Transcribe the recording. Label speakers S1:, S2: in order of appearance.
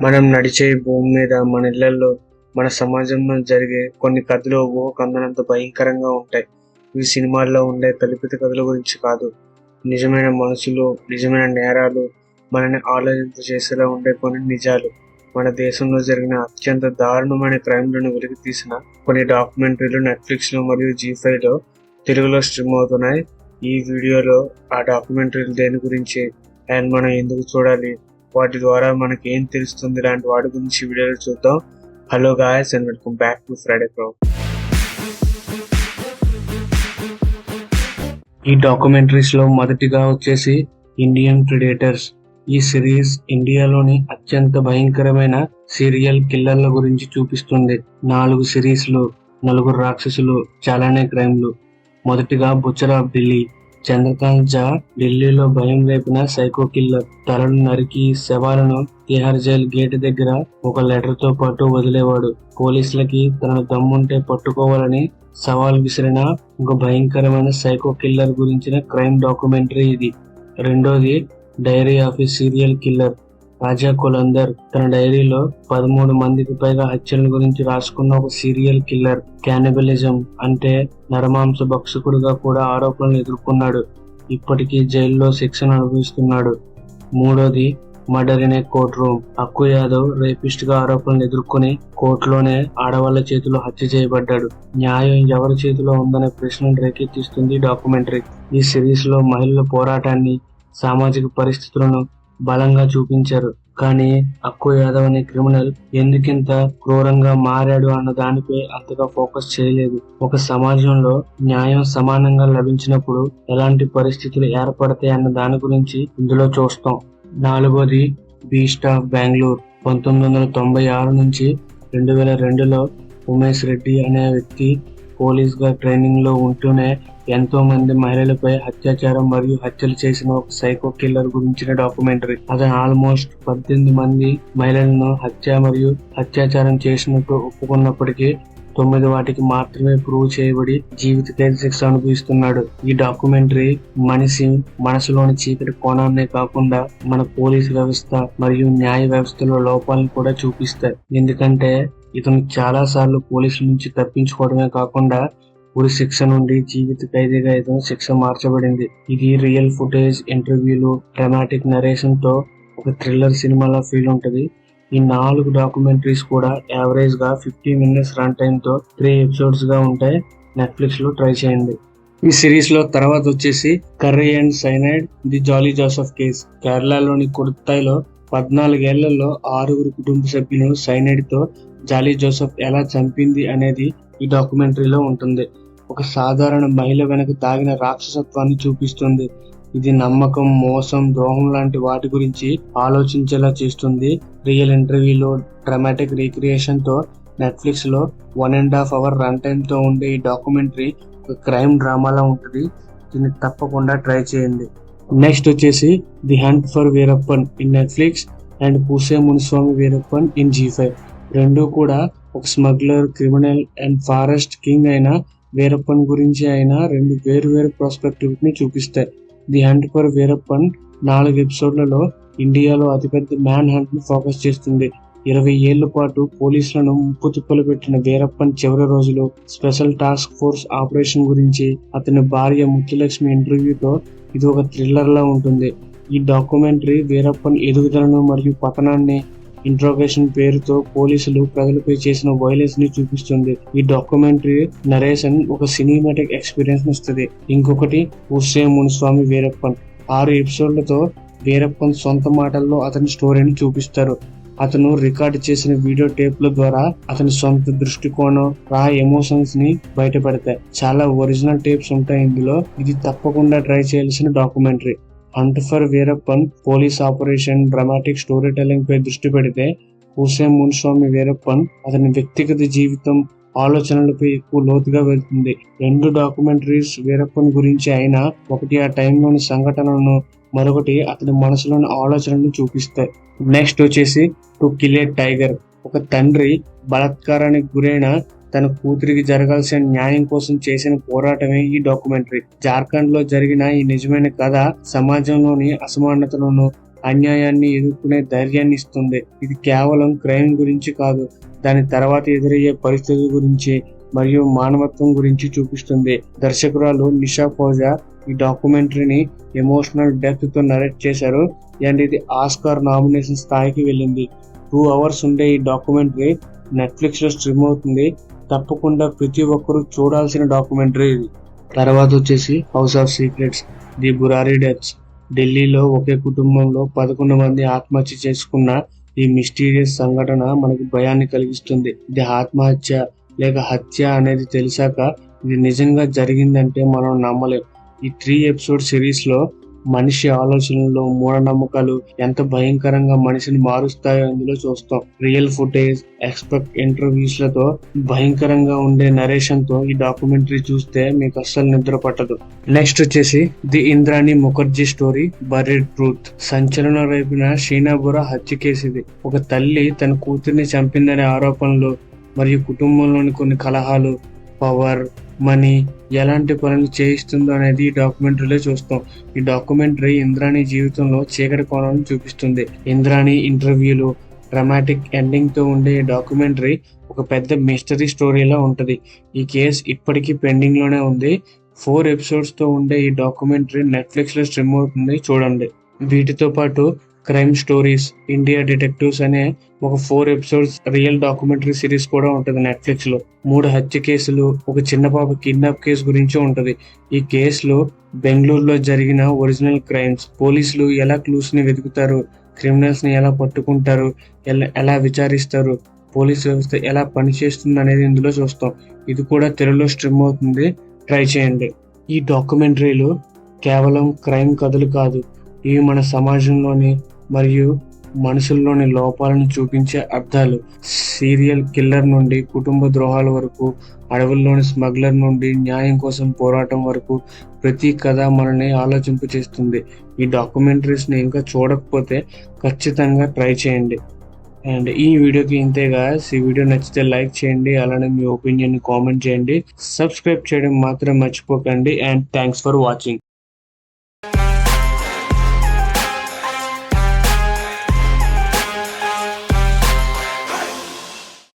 S1: మనం నడిచే భూమి మీద, మన ఇళ్లలో, మన సమాజంలో జరిగే కొన్ని కథలు ఊహకందనంత భయంకరంగా ఉంటాయి. ఇవి సినిమాల్లో ఉండే కల్పిత కథల గురించి కాదు. నిజమైన మనుషులు, నిజమైన నేరాలు, మనల్ని ఆలోచింపజేసేలా ఉండే కొన్ని నిజాలు. మన దేశంలో జరిగిన అత్యంత దారుణమైన క్రైమ్లను వెలికి తీసిన కొన్ని డాక్యుమెంటరీలు నెట్ఫ్లిక్స్లో మరియు జీ5లో తెలుగులో స్ట్రీమ్ అవుతున్నాయి. ఈ వీడియోలో ఆ డాక్యుమెంటరీలు దేని గురించి అండ్ మనం ఎందుకు చూడాలి, వాటి ద్వారా మనకి ఏం తెలుస్తుంది, ఇలాంటి వాటి గురించి వీడియోలో చూద్దాం. Hello guys and welcome back to Friday pro. ఈ డాక్యుమెంటరీస్ లో మొదటిగా వచ్చేసి ఇండియన్ ప్రెడేటర్స్. ఈ సిరీస్ ఇండియాలోని అత్యంత భయంకరమైన సీరియల్ కిల్లర్ల గురించి చూపిస్తుంది. 4 సిరీస్లు, 4 రాక్షసులు, చాలానే క్రైమ్లు. మొదటిగా బుచర్ ఆఫ్ ఢిల్లీ. చంద్రకాంత్ ఝా ఢిల్లీలో భయం రేపిన సైకో కిల్లర్. తలను నరికి శవాలను తిహార్ జైల్ గేట్ దగ్గర ఒక లెటర్ తో పాటు వదిలేవాడు. పోలీసులకి తనను దమ్ముంటే పట్టుకోవాలని సవాల్ విసిరిన ఒక భయంకరమైన సైకో కిల్లర్ గురించిన క్రైమ్ డాక్యుమెంటరీ ఇది. రెండోది diary of a serial killer. Raja Kolander తన డైరీలో 13 మందికి పైగా హత్యల గురించి రాసుకున్న ఒక సీరియల్ కిల్లర్. క్యానిబలిజం అంటే నరమాంస భక్షకుడిగా కూడా ఆరోపణలు ఎదుర్కొన్నాడు. ఇప్పటికీ జైల్లో శిక్షను అనుభవిస్తున్నాడు. మూడోది murder in a court room. Akku Yadav rapist గా ఆరోపణలు ఎదుర్కొని కోర్టులోనే ఆడవాళ్ల చేతిలో హత్య చేయబడ్డాడు. న్యాయం ఎవరి చేతిలో ఉందనే ప్రశ్నను రేకెత్తిస్తుంది డాక్యుమెంటరీ. ఈ సిరీస్ లో మహిళల పోరాటాన్ని, సామాజిక పరిస్థితులను బలంగా చూపించారు. కానీ అక్కు యాదవ్ అనే క్రిమినల్ ఎందుకింత క్రూరంగా మారాడు అన్న దానిపై అంతగా ఫోకస్ చేయలేదు. ఒక సమాజంలో న్యాయం సమానంగా లభించినప్పుడు ఎలాంటి పరిస్థితులు ఏర్పడతాయి అన్న దాని గురించి ఇందులో చూస్తాం. నాలుగోది బీస్ట్ ఆఫ్ బెంగళూరు. 1996 నుంచి 2002లో ఉమేష్ రెడ్డి అనే వ్యక్తి పోలీస్ గా ట్రైనింగ్ లో ఉంటూనే ఎంతో మంది మహిళలపై అత్యాచారం మరియు హత్యలు చేసిన ఒక సైకో కిల్లర్ గురించిన డాక్యుమెంటరీ. అతను ఆల్మోస్ట్ 18 మంది మహిళలను హత్య మరియు అత్యాచారం చేసినట్టు ఒప్పుకున్నప్పటికీ 9 వాటికి మాత్రమే ప్రూవ్ చేయబడి జీవిత ఖైదు శిక్ష అనుభవిస్తున్నాడు. ఈ డాక్యుమెంటరీ మనిషి మనసులోని చీకటి కోణాన్నే కాకుండా మన పోలీసు వ్యవస్థ మరియు న్యాయ వ్యవస్థలో లోపాలను కూడా చూపిస్తాయి. ఎందుకంటే ఇతను చాలా సార్లు పోలీసుల నుంచి తప్పించుకోవడమే కాకుండా ఉరి శిక్ష నుండి జీవిత ఖైదీగా ఇతను శిక్ష మార్చబడింది. ఇది రియల్ ఫుటేజ్, ఇంటర్వ్యూలు, డ్రామాటిక్ నరేషన్ తో ఒక థ్రిల్లర్ సినిమాలా ఫీల్ ఉంటది. ఈ 4 డాక్యుమెంటరీస్ కూడా యావరేజ్ గా 50 minutes రన్ టైమ్ తో 3 ఎపిసోడ్స్ గా ఉంటాయి. నెట్ఫ్లిక్స్ లో ట్రై చేయండి. ఈ సిరీస్ లో తర్వాత వచ్చేసి curry and cyanide, the jolly Joseph case. కేరళలోని కొడుతాయిలో 14 ఏళ్లలో 6 కుటుంబ సభ్యులను సైనైడ్ తో జాలీ జోసెఫ్ ఎలా చంపింది అనేది ఈ డాక్యుమెంటరీలో ఉంటుంది. ఒక సాధారణ మహిళ వెనక దాగిన రాక్షసత్వాన్ని చూపిస్తుంది. ఇది నమ్మకం, మోసం, ద్రోహం లాంటి వాటి గురించి ఆలోచించేలా చేస్తుంది. రియల్ ఇంటర్వ్యూలో డ్రామాటిక్ రీక్రియేషన్ తో నెట్ఫ్లిక్స్ లో 1.5 hour రన్ టైమ్ తో ఉండే ఈ డాక్యుమెంటరీ ఒక క్రైమ్ డ్రామాలా ఉంటుంది. దీన్ని తప్పకుండా ట్రై చేయండి. నెక్స్ట్ వచ్చేసి the hunt for Veerappan in Netflix and పూసే మునిస్వామి వీరప్పన్ ఇన్ జీ5. రెండు కూడా ఒక smuggler, criminal and forest king అయిన వీరప్పన్ గురించి అయిన 2 వేరు పర్స్పెక్టివ్ ని చూపిస్తాయి. ది హంట్ ఫర్ వీరప్పన్ 4 ఎపిసోడ్లలో ఇండియాలో అతిపెద్ద మ్యాన్ హంట్ ని ఫోకస్ చేస్తుంది. 20 ఏళ్ల పాటు పోలీసులను ముప్పు తిప్పలు పెట్టిన వీరప్పన్ చివరి రోజులు, స్పెషల్ టాస్క్ ఫోర్స్ ఆపరేషన్ గురించి, అతని భార్య ముత్తులక్ష్మి ఇంటర్వ్యూతో ఇది ఒక థ్రిల్లర్ లా ఉంటుంది. ఈ డాక్యుమెంటరీ వీరప్పన్ ఎదుగుదలను మరియు పతనాన్ని, ఇంట్రోగేషన్ పేరుతో పోలీసులు ప్రజలపై చేసిన వైలెన్స్ ని చూపిస్తుంది. ఈ డాక్యుమెంటరీ నరేషన్ ఒక సినిమాటిక్ ఎక్స్పీరియన్స్ ఇస్తుంది. ఇంకొకటి పూసే మునిస్వామి వీరప్పన్. 6 ఎపిసోడ్లతో వీరప్పన్ సొంత మాటల్లో అతని స్టోరీని చూపిస్తారు. అతను రికార్డ్ చేసిన వీడియో టేప్ల ద్వారా అతని సొంత దృష్టికోణం, రా ఎమోషన్స్ ని బయటపడతాయి. చాలా ఒరిజినల్ టేప్స్ ఉంటాయి ఇందులో. ఇది తప్పకుండా ట్రై చేయాల్సిన documentary. Hunt for Veerappan police operation, dramatic story telling పై దృష్టి పెడితే పూసే మునిస్వామి వీరప్పన్ అతని వ్యక్తిగత జీవితం, ఆలోచనలపై ఎక్కువ లోతుగా వెళ్తుంది. 2 డాక్యుమెంటరీస్ వీరప్పన్ గురించి అయినా ఒకటి ఆ టైంలోని సంఘటనలను, మరొకటి అతని మనసులోని ఆలోచనలను చూపిస్తాయి. నెక్స్ట్ వచ్చేసి టు కిల్ ఏ టైగర్. ఒక తండ్రి బలాత్కారానికి గురైన తన కూతురికి జరగాల్సిన న్యాయం కోసం చేసిన పోరాటమే ఈ డాక్యుమెంటరీ. జార్ఖండ్ లో జరిగిన ఈ నిజమైన కథ సమాజంలోని అసమానతలను, అన్యాయాన్ని ఎదుర్కొనే ధైర్యాన్ని ఇస్తుంది. ఇది కేవలం క్రైమ్ గురించి కాదు, దాని తర్వాత ఎదురయ్యే పరిస్థితుల గురించి మరియు మానవత్వం గురించి చూపిస్తుంది. దర్శకురాలు నిషా ఫౌజా ఈ డాక్యుమెంటరీని ఎమోషనల్ డెప్త్ తో నరేట్ చేశారు అండ్ ఇది ఆస్కార్ నామినేషన్ స్థాయికి వెళ్ళింది. 2 hours ఉండే ఈ డాక్యుమెంటరీ నెట్ఫ్లిక్స్ లో స్ట్రీమ్ అవుతుంది. తప్పకుండా ప్రతి ఒక్కరూ చూడాల్సిన డాక్యుమెంటరీ ఇది. తర్వాత వచ్చేసి house of secrets, the Burari deaths. ఢిల్లీలో ఒకే కుటుంబంలో 11 మంది ఆత్మహత్య చేసుకున్న ఈ మిస్టీరియస్ సంఘటన మనకు భయాన్ని కలిగిస్తుంది. ఇది ఆత్మహత్య లేక హత్య అనేది తెలిసాక ఇది నిజంగా జరిగిందంటే మనం నమ్మలేం. ఈ 3 episode సిరీస్ లో మనిషి ఆలోచనలు, మూఢనమ్మకాలు ఎంత భయంకరంగా మనిషిని మారుస్తాయో ఇందులో చూస్తాం. రియల్ ఫుటేజ్, ఎక్స్పెక్ట్ ఇంటర్వ్యూస్ లతో భయంకరంగా ఉండే నరేషన్ తో ఈ డాక్యుమెంటరీ చూస్తే మీకు అస్సలు నిద్ర పట్టదు. నెక్స్ట్ వచ్చేసి the Indrani Mukherjee story, buried truth. సంచలనం రేపిన షీనాబురా హత్య కేసు ఇది. ఒక తల్లి తన కూతుర్ని చంపిందనే ఆరోపణలు మరియు కుటుంబంలోని కొన్ని కలహాలు, పవర్, మనీ ఎలాంటి పనులు చేయిస్తుందో అనేది ఈ డాక్యుమెంటరీలో చూస్తాం. ఈ డాక్యుమెంటరీ ఇంద్రాణి జీవితంలో చీకటి కోణాలను చూపిస్తుంది. ఇంద్రాణి ఇంటర్వ్యూలు, డ్రామాటిక్ ఎండింగ్ తో ఉండే ఈ డాక్యుమెంటరీ ఒక పెద్ద మిస్టరీ స్టోరీలా ఉంటది. ఈ కేసు ఇప్పటికీ పెండింగ్ లోనే ఉంది. 4 episodes తో ఉండే ఈ డాక్యుమెంటరీ నెట్ఫ్లిక్స్ లో స్ట్రీమ్ అవుతుంది, చూడండి. వీటితో పాటు క్రైమ్ స్టోరీస్, ఇండియా డిటెక్టివ్స్ అనే ఒక 4 episodes రియల్ డాక్యుమెంటరీ సిరీస్ కూడా ఉంటది నెట్ఫ్లిక్స్ లో. 3 హత్య కేసులు, ఒక చిన్న పాప కిడ్నాప్ కేసు గురించి ఉంటది. ఈ కేసులో బెంగళూరులో జరిగిన ఒరిజినల్ క్రైమ్స్, పోలీసులు ఎలా క్లూస్ ని వెతుకుతారు, క్రిమినల్స్ ని ఎలా పట్టుకుంటారు, ఎలా విచారిస్తారు, పోలీస్ వ్యవస్థ ఎలా పనిచేస్తుంది అనేది ఇందులో చూస్తాం. ఇది కూడా తెలుగులో స్ట్రీమ్ అవుతుంది, ట్రై చేయండి. ఈ డాక్యుమెంటరీలు కేవలం క్రైమ్ కథలు కాదు, ఇవి మన సమాజంలోని మరియు మనుషుల్లోని లోపాలను చూపించే అర్థాలు. సీరియల్ కిల్లర్ నుండి కుటుంబ ద్రోహాల వరకు, అడవుల్లోని స్మగ్లర్ నుండి న్యాయం కోసం పోరాటం వరకు ప్రతి కథ మనల్ని ఆలోచింప చేస్తుంది. ఈ డాక్యుమెంటరీస్ ని ఇంకా చూడకపోతే ఖచ్చితంగా ట్రై చేయండి. అండ్ ఈ వీడియోకి ఇంతేగా. ఈ వీడియో నచ్చితే లైక్ చేయండి, అలానే మీ ఒపీనియన్ కామెంట్ చేయండి. సబ్స్క్రైబ్ చేయడం మాత్రం మర్చిపోకండి. And thanks for watching.